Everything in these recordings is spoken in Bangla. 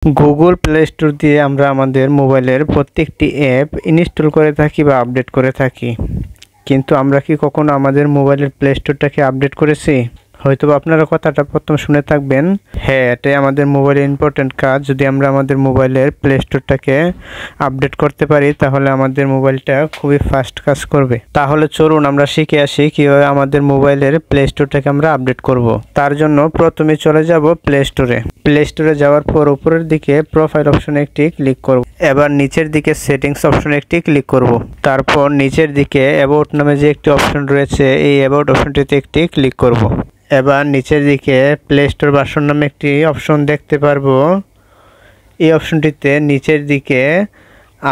গুগল প্লে স্টোর দিয়ে আমরা আমাদের মোবাইলের প্রত্যেকটি অ্যাপ ইনস্টল করে থাকি বা আপডেট করে থাকি। কিন্তু আমরা কি কখনো আমাদের মোবাইলের প্লে স্টোরটাকে আপডেট করেছি? হয়তোবা আপনারা কথাটা প্রথম শুনে থাকবেন। হ্যাঁ, এটাই আমাদের মোবাইলের ইম্পর্টেন্ট কাজ। যদি আমরা আমাদের মোবাইলের প্লে স্টোরটাকে আপডেট করতে পারি তাহলে আমাদের মোবাইলটা খুবই ফাস্ট কাজ করবে। তাহলে চলুন আমরা শিখে আসি কিভাবে আমাদের মোবাইলের প্লে স্টোরটাকে আমরা আপডেট করব। তার জন্য প্রথমে চলে যাব প্লে স্টোরে। প্লে স্টোরে যাওয়ার পর উপরের দিকে প্রোফাইল অপশনে একটি ক্লিক করব। এবার নিচের দিকে সেটিংস অপশনে একটি ক্লিক করব। তারপর নিচের দিকে অ্যাবাউট নামে যে একটি অপশন রয়েছে এই অ্যাবাউট অপশনটিতে একটি ক্লিক করব। এবার নিচের দিকে প্লে স্টোর ভার্সন নামে একটি অপশন দেখতে পারবো। এই অপশনটিতে নিচের দিকে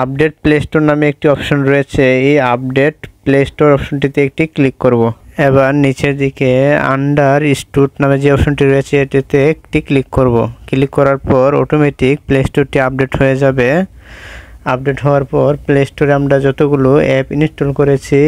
আপডেট প্লে স্টোর নামে একটি অপশন রয়েছে। এই আপডেট প্লে স্টোর অপশনটিতে একটি ক্লিক করব। এবার নিচের দিকে আন্ডারস্টুড নামে যে অপশনটি রয়েছে এটিতে একটি ক্লিক করব। ক্লিক করার পর অটোমেটিক প্লে স্টোরটি আপডেট হয়ে যাবে। আপডেট হওয়ার পর প্লে স্টোরে আমরা যতগুলো অ্যাপ ইনস্টল করেছি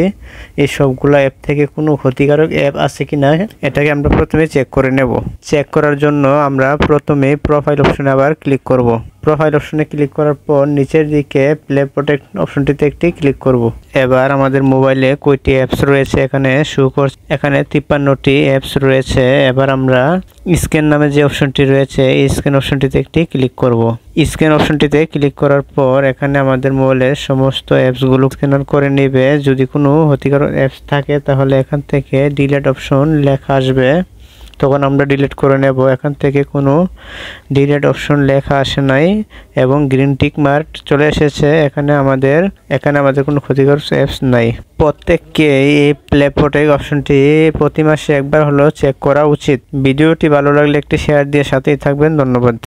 এই সবগুলো অ্যাপ থেকে কোনো ক্ষতিকারক অ্যাপ আছে কিনা এটাকে আমরা প্রথমে চেক করে নেব। চেক করার জন্য আমরা প্রথমে প্রোফাইল অপশনে আবার ক্লিক করব। প্রোফাইল অপশনে ক্লিক করার পর নিচের দিকে প্লে প্রোটেক্ট অপশনটিতে একটি ক্লিক করব। এবার আমাদের মোবাইলে কয়টি অ্যাপস রয়েছে এখানে শো করছে। এখানে 53টি অ্যাপস রয়েছে। এবার আমরা স্ক্যান নামে যে অপশনটি রয়েছে এই স্ক্যান অপশনটিতে একটি ক্লিক করব। স্ক্যান অপশনটিতে ক্লিক করার পর এখানে আমাদের মোবাইলের সমস্ত অ্যাপসগুলো স্ক্যান করে নেবে। যদি কোনো ক্ষতিকারক অ্যাপস থাকে তাহলে এখান থেকে ডিলিট অপশন লেখা আসবে, তখন আমরা ডিলিট করে নেব। এখান থেকে কোনো ডিলিট অপশন লেখা আসে নাই এবং গ্রিন টিক মার্ক চলে এসেছে। এখানে আমাদের কোনো ক্ষতিকারক অ্যাপস নাই। প্রত্যেককে এই প্লে প্রোটেক্ট অপশনটি প্রতি মাসে একবার হলেও চেক করা উচিত। ভিডিওটি ভালো লাগলে একটি শেয়ার দিয়ে সাথেই থাকবেন। ধন্যবাদ।